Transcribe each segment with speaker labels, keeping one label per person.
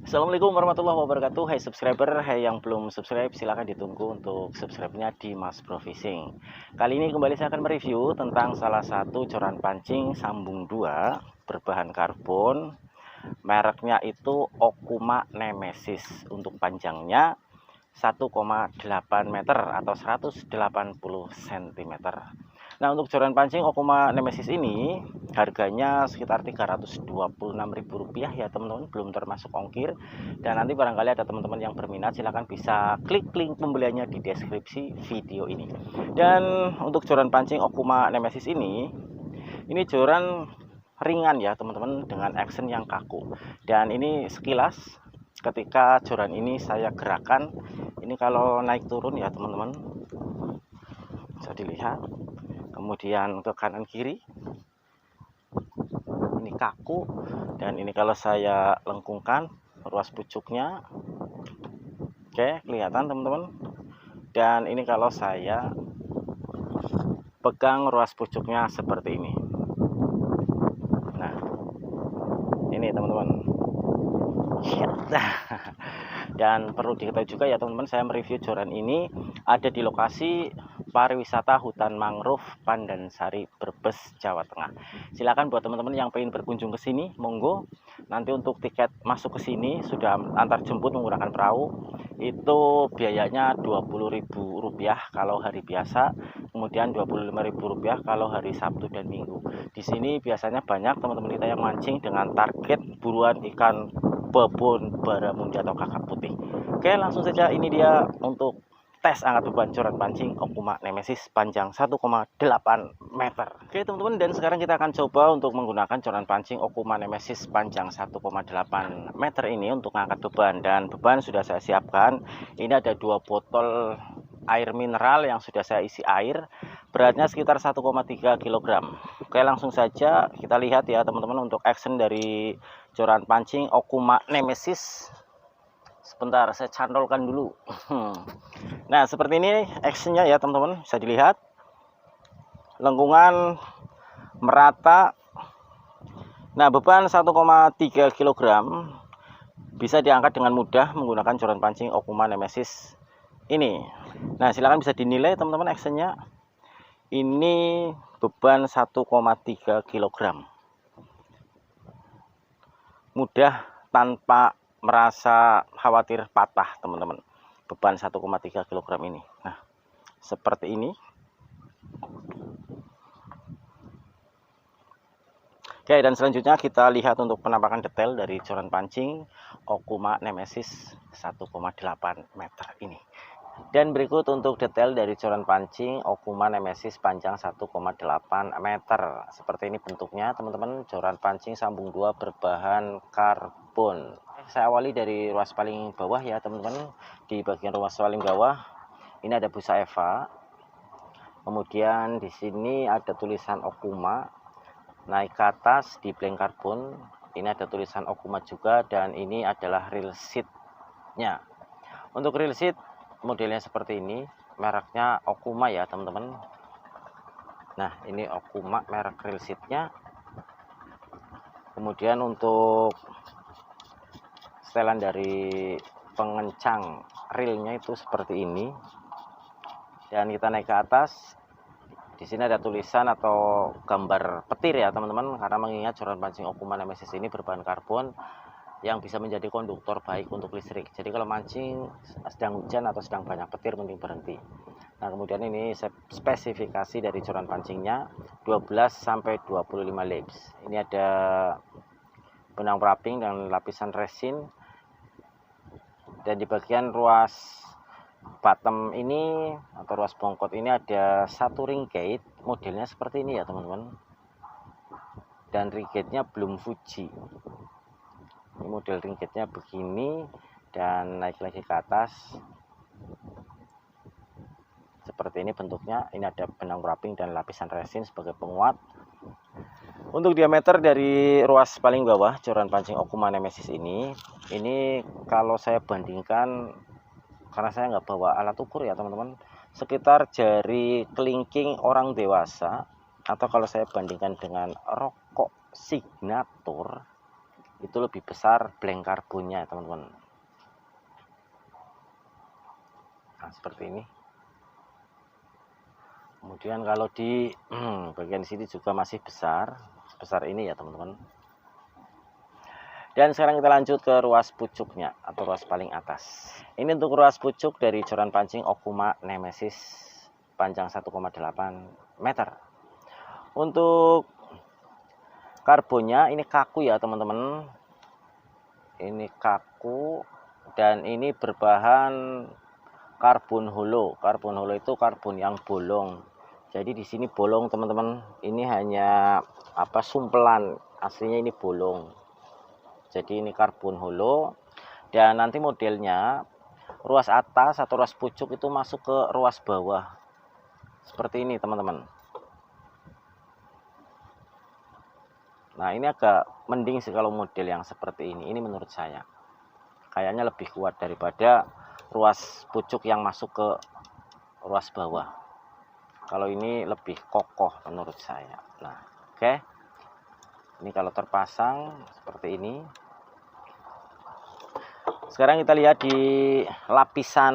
Speaker 1: Assalamualaikum warahmatullahi wabarakatuh. Hai subscriber, hai yang belum subscribe, silahkan ditunggu untuk subscribe-nya di Mas Bro Fishing. Kali ini kembali saya akan mereview tentang salah satu coran pancing sambung 2 berbahan karbon. Mereknya itu Okuma Nemesis. Untuk panjangnya 1,8 meter atau 180 cm. Nah, untuk joran pancing Okuma Nemesis ini harganya sekitar Rp326.000 ya teman-teman, belum termasuk ongkir. Dan nanti barangkali ada teman-teman yang berminat, silahkan bisa klik link pembeliannya di deskripsi video ini. Dan untuk joran pancing Okuma Nemesis ini joran ringan ya teman-teman, dengan action yang kaku. Dan ini sekilas ketika joran ini saya gerakan, ini kalau naik turun ya teman-teman, bisa dilihat. Kemudian ke kanan kiri ini kaku, dan ini kalau saya lengkungkan ruas pucuknya, oke, kelihatan teman-teman. Dan ini kalau saya pegang ruas pucuknya seperti ini. Nah, ini teman-teman. Dan perlu diketahui juga ya teman-teman, saya mereview joran ini ada di lokasi pariwisata hutan mangrove Pandansari, Brebes, Jawa Tengah. Silakan buat teman-teman yang pengen berkunjung ke sini, monggo. Nanti untuk tiket masuk ke sini sudah antar jemput menggunakan perahu, itu biayanya Rp20.000 kalau hari biasa, kemudian Rp25.000 kalau hari Sabtu dan Minggu. Di sini biasanya banyak teman-teman kita yang mancing dengan target buruan ikan babon, baramundi atau kakap putih. Oke, langsung saja, ini dia untuk tes angkat beban coran pancing Okuma Nemesis panjang 1,8 meter. Oke teman-teman, dan sekarang kita akan coba untuk menggunakan coran pancing Okuma Nemesis panjang 1,8 meter ini untuk angkat beban. Dan beban sudah saya siapkan. Ini ada 2 botol air mineral yang sudah saya isi air, beratnya sekitar 1,3 kg. Oke, langsung saja kita lihat ya teman-teman untuk action dari coran pancing Okuma Nemesis. Sebentar, saya cantolkan dulu. Nah, seperti ini actionnya ya teman-teman, bisa dilihat lengkungan merata. Nah, beban 1,3 kg bisa diangkat dengan mudah menggunakan coran pancing Okuma Nemesis ini. Nah, silahkan bisa dinilai teman-teman actionnya. Ini beban 1,3 kg, mudah tanpa merasa khawatir patah teman-teman, beban 1,3 kg ini. Nah, seperti ini. Oke, dan selanjutnya kita lihat untuk penampakan detail dari coran pancing Okuma Nemesis 1,8 meter ini. Dan berikut untuk detail dari coran pancing Okuma Nemesis panjang 1,8 meter. Seperti ini bentuknya teman-teman, coran pancing sambung 2 berbahan karbon. Saya awali dari ruas paling bawah ya teman-teman. Di bagian ruas paling bawah ini ada busa Eva. Kemudian di sini ada tulisan Okuma. Naik ke atas di blank karbon, ini ada tulisan Okuma juga, dan ini adalah reel sheet-nya. Untuk reel sheet modelnya seperti ini, mereknya Okuma ya teman-teman. Nah, ini Okuma merek reel sheet-nya. Kemudian untuk setelan dari pengencang reelnya itu seperti ini. Dan kita naik ke atas, di sini ada tulisan atau gambar petir ya teman-teman, karena mengingat coran pancing Okuma Nemesis ini berbahan karbon yang bisa menjadi konduktor baik untuk listrik. Jadi kalau mancing sedang hujan atau sedang banyak petir, mending berhenti. Nah, kemudian ini spesifikasi dari coran pancingnya 12-25 leaps. Ini ada benang wrapping dan lapisan resin. Dan di bagian ruas bottom ini atau ruas bongkot ini ada satu ring gate, modelnya seperti ini ya teman-teman. Dan ring gate-nya belum Fuji. Ini model ring gate-nya begini, dan naik lagi ke atas seperti ini bentuknya. Ini ada benang wrapping dan lapisan resin sebagai penguat. Untuk diameter dari ruas paling bawah coran pancing Okuma Nemesis ini kalau saya bandingkan, karena saya nggak bawa alat ukur ya teman-teman, sekitar jari kelingking orang dewasa, atau kalau saya bandingkan dengan rokok Signature itu lebih besar blank karbonnya teman-teman. Nah, seperti ini. Kemudian kalau di bagian sini juga masih besar, sebesar ini ya teman-teman. Dan sekarang kita lanjut ke ruas pucuknya atau ruas paling atas. Ini untuk ruas pucuk dari joran pancing Okuma Nemesis panjang 1,8 meter. Untuk karbonnya ini kaku ya teman-teman. Ini kaku dan ini berbahan karbon holo. Karbon holo itu karbon yang bolong. Jadi di sini bolong teman-teman. Ini hanya sumpelan, aslinya ini bolong. Jadi ini karbon holo. Dan nanti modelnya ruas atas atau ruas pucuk itu masuk ke ruas bawah. Seperti ini teman-teman. Nah, ini agak mending sih kalau model yang seperti ini. Ini menurut saya kayaknya lebih kuat daripada ruas pucuk yang masuk ke ruas bawah. Kalau ini lebih kokoh menurut saya. Nah, oke. Ini kalau terpasang seperti ini. Sekarang kita lihat di lapisan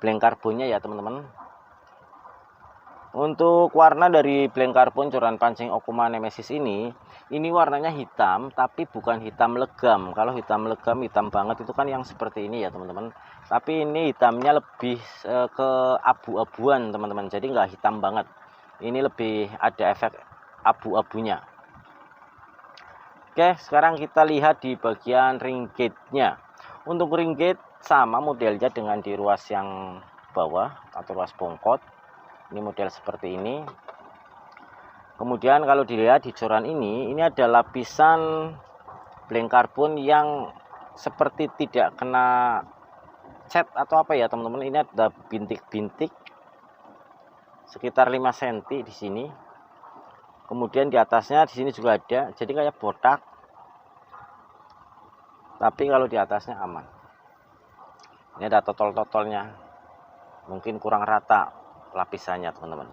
Speaker 1: blank karbonnya ya teman-teman. Untuk warna dari blank karbon joran pancing Okuma Nemesis ini warnanya hitam tapi bukan hitam legam. Kalau hitam legam, hitam banget itu kan yang seperti ini ya teman-teman. Tapi ini hitamnya lebih ke abu-abuan teman-teman. Jadi nggak hitam banget. Ini lebih ada efek abu-abunya. Oke, sekarang kita lihat di bagian ring gate-nya. Untuk ring gate sama modelnya dengan di ruas yang bawah atau ruas bongkot. Ini model seperti ini. Kemudian kalau dilihat di joran ini ada lapisan blank karbon yang seperti tidak kena cat atau apa ya teman-teman. Ini ada bintik-bintik sekitar 5 cm di sini. Kemudian di atasnya di sini juga ada, jadi kayak botak. Tapi kalau di atasnya aman. Ini ada totol-totolnya. Mungkin kurang rata lapisannya teman-teman.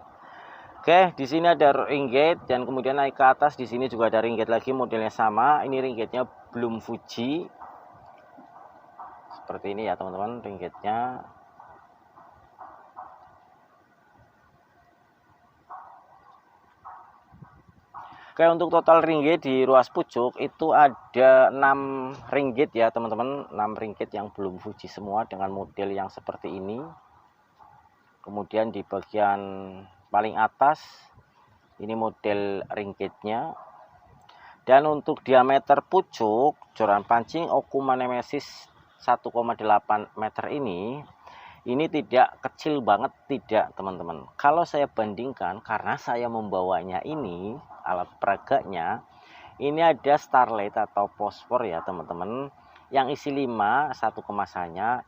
Speaker 1: Oke, di sini ada ring gate dan kemudian naik ke atas di sini juga ada ring gate lagi modelnya sama. Ini ring gate-nya belum Fuji. Seperti ini ya teman-teman ring gate-nya. Oke, untuk total ring gate di ruas pucuk itu ada 6 ring gate ya teman-teman. 6 ring gate yang belum Fuji semua dengan model yang seperti ini. Kemudian di bagian paling atas ini model ring gate-nya. Dan untuk diameter pucuk joran pancing Okuma Nemesis 1,8 meter ini tidak kecil banget, tidak teman-teman. Kalau saya bandingkan karena saya membawanya ini alat peraganya, ini ada starlight atau fosfor ya teman-teman, yang isi 5 satu kemasannya.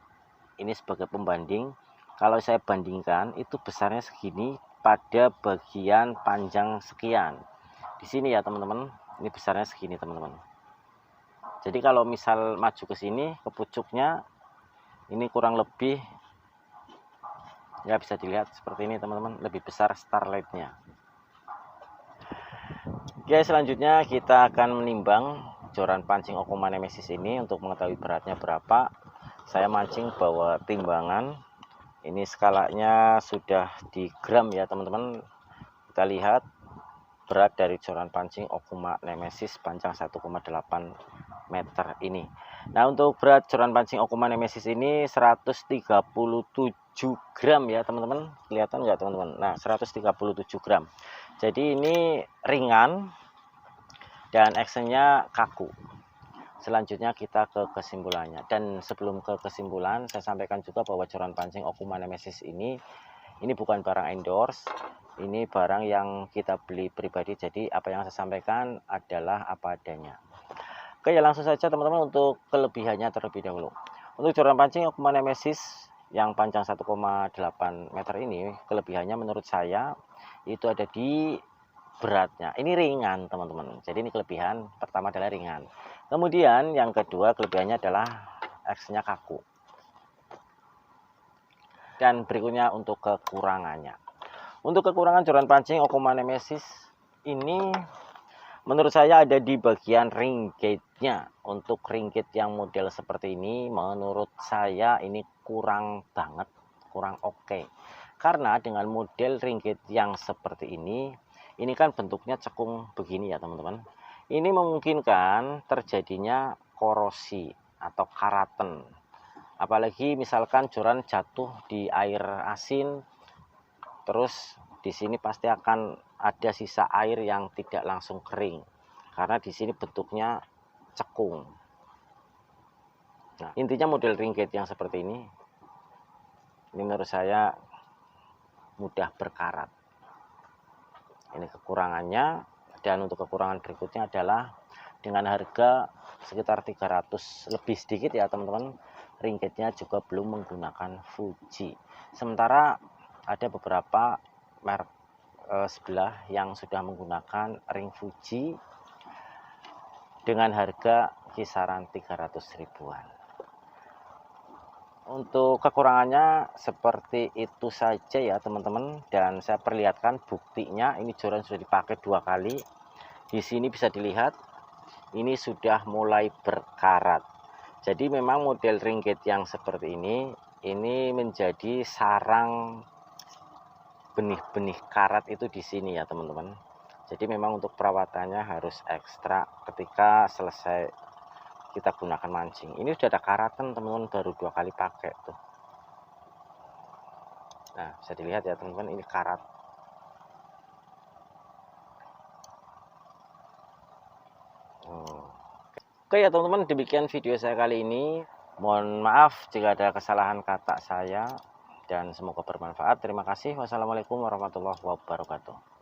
Speaker 1: Ini sebagai pembanding. Kalau saya bandingkan itu besarnya segini pada bagian panjang sekian. Di sini ya teman-teman, ini besarnya segini teman-teman. Jadi kalau misal maju ke sini ke pucuknya, ini kurang lebih ya bisa dilihat seperti ini teman-teman, lebih besar starlightnya. Oke, selanjutnya kita akan menimbang joran pancing Okuma Nemesis ini untuk mengetahui beratnya berapa. Saya mancing bawa timbangan. Ini skalanya sudah di gram ya teman-teman. Kita lihat berat dari joran pancing Okuma Nemesis panjang 1,8 meter ini. Nah, untuk berat joran pancing Okuma Nemesis ini 137 gram ya teman-teman. Kelihatan nggak teman-teman? Nah, 137 gram. Jadi ini ringan dan actionnya kaku. Selanjutnya kita ke kesimpulannya. Dan sebelum ke kesimpulan, saya sampaikan juga bahwa joran pancing Okuma Nemesis ini bukan barang endorse. Ini barang yang kita beli pribadi. Jadi apa yang saya sampaikan adalah apa adanya. Oke, ya langsung saja teman-teman untuk kelebihannya terlebih dahulu. Untuk joran pancing Okuma Nemesis yang panjang 1,8 meter ini, kelebihannya menurut saya itu ada di beratnya. Ini ringan teman-teman. Jadi ini kelebihan pertama adalah ringan. Kemudian yang kedua kelebihannya adalah actionnya kaku. Dan berikutnya untuk kekurangannya. Untuk kekurangan joran pancing Okuma Nemesis ini Menurut saya ada di bagian ringgitnya. Untuk ringgit yang model seperti ini, menurut saya ini kurang banget, kurang oke. Karena dengan model ringgit yang seperti ini kan bentuknya cekung begini ya teman-teman. Ini memungkinkan terjadinya korosi atau karaten. Apalagi misalkan joran jatuh di air asin, terus di sini pasti akan ada sisa air yang tidak langsung kering karena di sini bentuknya cekung. Nah, intinya model ringgit yang seperti ini menurut saya mudah berkarat. Ini kekurangannya. Dan untuk kekurangan berikutnya adalah dengan harga sekitar 300 lebih sedikit ya teman-teman, ringgitnya juga belum menggunakan Fuji. Sementara ada beberapa merek sebelah yang sudah menggunakan ring Fuji dengan harga kisaran 300 ribuan. Untuk kekurangannya seperti itu saja ya teman-teman, dan saya perlihatkan buktinya. Ini joran sudah dipakai 2 kali. Di sini bisa dilihat ini sudah mulai berkarat. Jadi memang model ringgit yang seperti ini menjadi sarang benih-benih karat itu di sini ya teman-teman. Jadi memang untuk perawatannya harus ekstra ketika selesai kita gunakan mancing. Ini sudah ada karatan teman-teman, baru 2 kali pakai tuh. Nah, bisa dilihat ya teman-teman, ini karat. Oke ya teman-teman, demikian video saya kali ini. Mohon maaf jika ada kesalahan kata saya, dan semoga bermanfaat. Terima kasih. Wassalamualaikum warahmatullahi wabarakatuh.